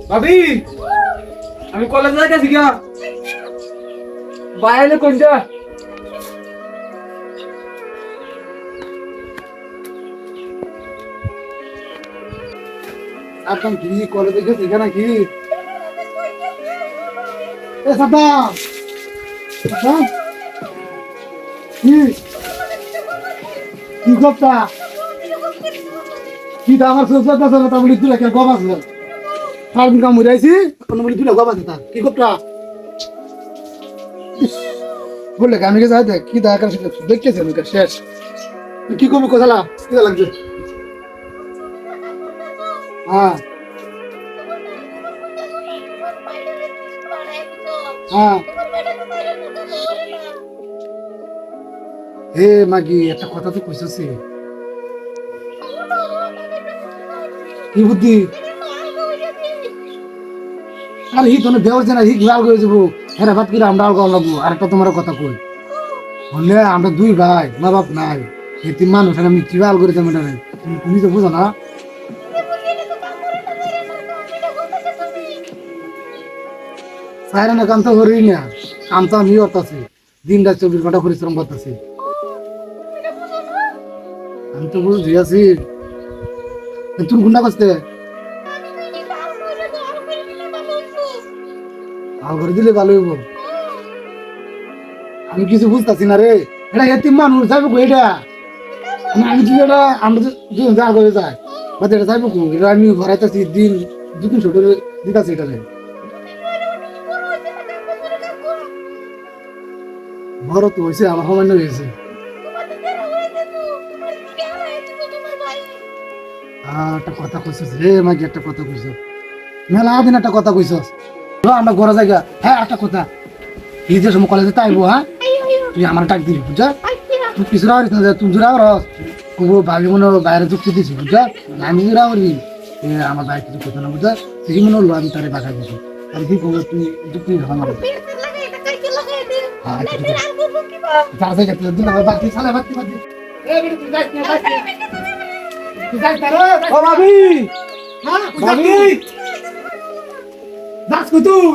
ভাবি আমি কলেজে যাইতেছি গা বাইরে কোনটা একদম কি কলেজে গেছি এখানে কি এ সাদ্দাম সাদ্দাম কি কি করতা কি তা আমার সোজা দাদা না বলি তুই কে গবাস না সারাদিন কাম হইরাইছি কোন বলি তুই গবাস না কি করতা বলে আমি কে যাই দেখ কি দা কার দেখতেছ আমি শেষ তুই কি করবি কথা কি লাগবে হ্যাঁ হ্যাঁ হে মাগি একটা কথা তো কইছস কি বুদ্ধি আর হি তোনে দেওয়ার জানা হি গাল করে যাব হেরা ভাত কি আমরা গাল লাগবো আর একটা তোমার কথা কই বললে আমরা দুই ভাই মা বাপ নাই এতিম মানুষ আমি কি গাল করে তুমি তুমি তো বুঝো না সাইরা না কাম তো করি না কাম তো আমি করতেছি দিন রাত 24 ঘন্টা পরিশ্রম করতেছি আমি তো বুঝি আছি তুমি গুন্ডা করতে আল করে দিলে ভালো হইব আমি কিছু বুঝতেছি না রে এটা এতিম মানুষ যাইব কো এটা আমি কি এটা আমরা দুজন যা করে যায় বাট এটা যাইব কো এটা আমি ঘরাইতেছি দিন দুদিন ছোট দিতাছি এটা বড় তো হয়েছে আমার সামান্য হয়েছে একটা কথা কইছিস রে মাকে একটা কথা কইছ মেলা দিন একটা কথা কইছস আমরা ঘরে জায়গা হ্যাঁ একটা কথা এই যে সময় কলেজে তাইবো হ্যাঁ তুই আমার টাক দিবি বুঝা তুই কিছু রাওয়ারিস না তুই জোরা রস ও ভাবি মনে হলো বাইরে যুক্তি দিছি বুঝা আমি জোরা করি আমার ভাই কিছু কথা না বুঝা সেই মনে হলো আমি তারে বাধা দিছি আর কি করবো তুই যুক্তি আমার যা জায়গা তুই দিন আমার বাকি সালে বাকি বাকি তুই যাইস না তুই যাইস না রে ও ভাবি হ্যাঁ ভাবি দাস কো তুই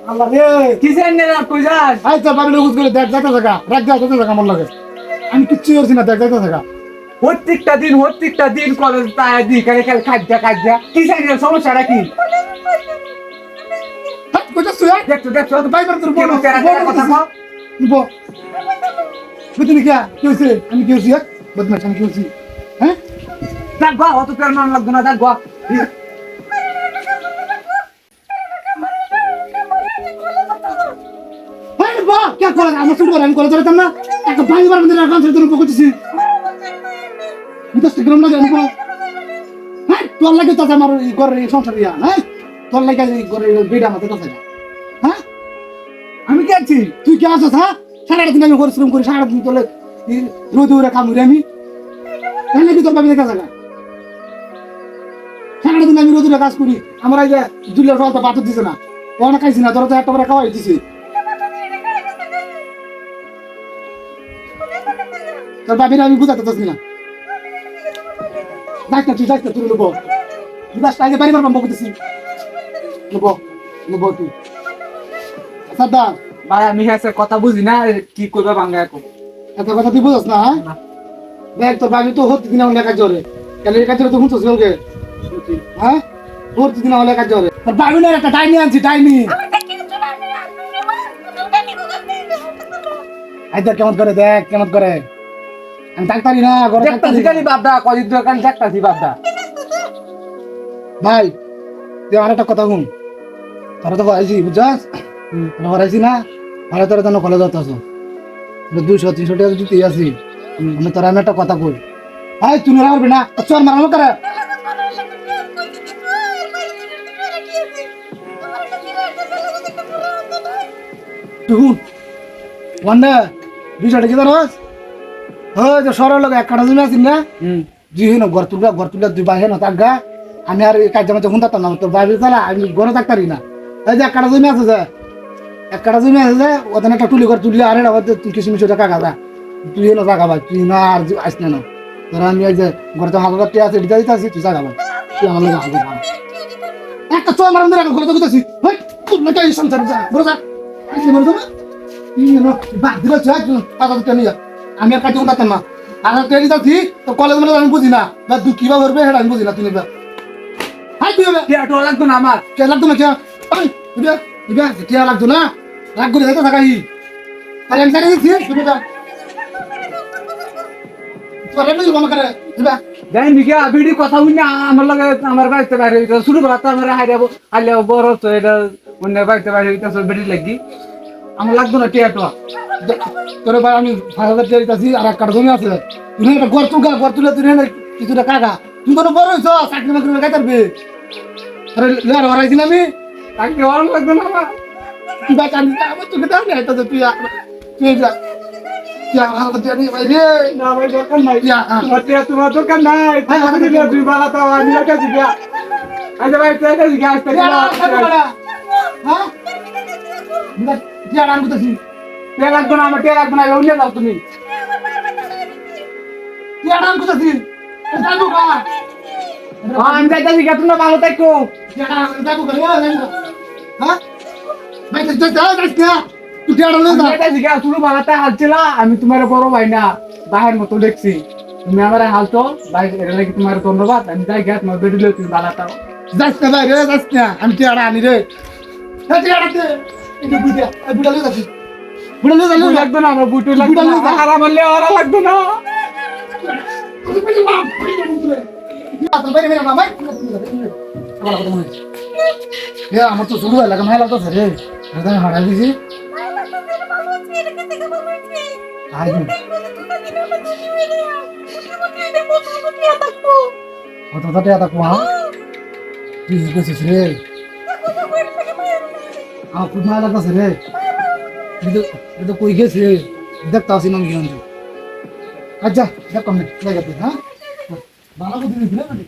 আল্লাহ রে কি জানি না কই যাস আই তো বাবু লোক করে দেখ যাইতে থাকা রাখ যাইতে থাকা আমার লাগে আমি কিচ্ছু করছি না দেখ যাইতে থাকা প্রত্যেকটা দিন কলেজ তাই দি কারে কাল খাদ্যা কি জানি না সমস্যাটা কি হাত কইতা সুয়া দেখছো তো বাইবার তোর বড় কথা কও নিবো বুঝলি কি হইছে আমি কি হইছি বদমাশ আমি কি হইছি হ্যাঁ দেখ গো অত পের মান লাগবে না দেখ গো আরে বাহ কি করে আমি শুরু করে আমি করে ধরতাম না একটা বাইবার মধ্যে রাখান ছেড়ে তোর পকেটেছি এটা গ্রাম লাগে আমি হ্যাঁ তোর লাগে তো আমার এই ঘরে সংসার ইয়া হ্যাঁ তোর লাগে এই ঘরে বেডা মাথা কথা হ্যাঁ আমি কি আছি তুই কি আছিস হ্যাঁ সারাদিন আমি পরিশ্রম করি সারাদিন তোলে রোদে উড়ে কাম করি আমি তাহলে কি তোর ভাবি দেখা জায়গা সারাদিন আমি রোদে কাজ করি আমার এই যে দুলিয়ার ফলটা বাতর দিছে না ওনা খাইছি না তোরা তো একটা করে খাওয়াই দিছি তোর ভাবির আমি বুঝাতে চাচ্ছি না যাইস না তুই নেবো বিদাস আগে বাড়ি মারবাম বলতেছি নেবো তুই সাদ্দা ভাই আমি হ্যাঁ কথা বুঝি না কি করবে বাংলা এখন এত কথা তুই বুঝস না দেখ তোর ভাবি তো হতে দিন আমার কাজ জরে কালে কাজ জরে তো হুঁচস গেলকে হ্যাঁ হতে দিন আমার কাজ জরে তোর ভাবি না একটা টাইনি আনছি টাইনি আই দেখ কেমন করে আমি ডাক্তারি না ঘরে দেখতাছি খালি বাপদা কদিন ধরে খালি দেখতাছি বাপদা ভাই তুই আর একটা কথা শুন তোরা তো আইছি বুঝছস তোরা হরাইছি না ভালো তোরা তো কলেজ যাচ্ছ 200-300 টাকা দিতে আসি আমি তোরা আমি একটা কথা কই ভাই তুই রাখবি না চল মারানো করে শুন ওয়ান্ডা 200 টাকা দাঁড়াস হ্যাঁ যে সরল লোক এক কাটা জমি আছিস না জি হেন ঘর তুলা দুই বাই হেন তাগা আমি আর কাজ জামাতে হুনতাম না তোর বাইরে চালা আমি ঘরে থাকতারি না এই যে এক কাটা জমি আছে যে ওখানে একটা টুলি ঘর তুললে আরে তুই কিছু মিশো টাকা গাদা তুই হেন জাগা ভাই তুই না আর আইস না তোর আমি এই যে ঘরে তো হাজার টাকা আছে দিতে দিতে তুই জাগা ভাই তুই আমার লাগে হাজার একটা চোর মারান ধরে ঘরে তো কইতাছি হই তুই না কাই সংসার যা বড় যা আইছি মরে যাবে না বাদ দিলে যা টাকা দিতে নিয়া আমি আর কাটি উঠাতাম না আর ট্রেনি যাচ্ছি তো কলেজ মানে আমি বুঝি না বা তুই কিভাবে করবে সেটা আমি বুঝি না তুমি হাই তুই টিয়াটো লাগতো না আমার কে লাগতো না কে ওই দিবে দিবে কে লাগতো না রাগ করে যাইতো থাকাই আরে আমি জানি দিছি তুমি যা তোরা নই মামা করে দিবা জানি বিকে ভিডিও কথা হই না আমার লগে আমার বাড়িতে বাইরে হইতো শুরু করা তো আমার হারিয়াবো আলে বড় তো এটা অন্য বাড়িতে বাইরে হইতো সব বেটি লাগি আমার লাগতো না টিয়াটো তোরে ভাই আমি 5000 টাকা দিতাছি আর একটা জমি আছে তুই একটা ঘর তুলে তুই না কিছুটা কাকা তুই কোনো বড় হইছ চাকরি মাকরি কাই করবে আরে লেয়ার হরাইছি না আমি তাকে ওর লাগতো না আমার তুই ভাই কান্দি আমার তোকে দাও না এটা তো তুই তুই যা তুই আমার কথা জানি ভাই রে না ভাই দরকার নাই ইয়া, তোমার দরকার নাই তুমি দিলে তুই বালা তো আমি একটা জিগা আচ্ছা ভাই তুই একটা জিগা আসতে হ্যাঁ নাম করতেছি টিয়া লাগতো না আমার টিয়া লাগতো না অন্য যাও তুমি নাম করতেছি যাবো কা আমি যাইতে জিগা তুমি ভালো থাকো যাবো কা হ্যাঁ ভাই তুই যা যাস না তুই কেডা লই যা এটা জিগা শুরু বালাতে হালছিলা আমি তোমার বড় ভাই না বাহির মতো দেখছি তুমি আমার হালতো ভাই এর লাগি তোমার ধন্যবাদ আমি যাই গেট মা বেডিলে তুমি বালাতাও যাস না ভাই রে যাস না আমি কেডা আনি রে হ্যাঁ কেডা তে এটা বুড়া লই যাচ্ছি বুড়া লই বুট যা লাগতো না আমার বুট লাগতো না আর আমার লেওয়ারা লাগতো না আমার তো শুরু হয় লাগে মাই লাগতো রে হারাই দিছি কত টাকা থাকবো হ্যাঁ তুই কইছিস রে আমার খুব মায়া লাগতেছে রে এটা কই গেছে দেখতে আসি না আমি আচ্ছা দেখ কমে জায়গাতে হ্যাঁ ভালো করে দিবি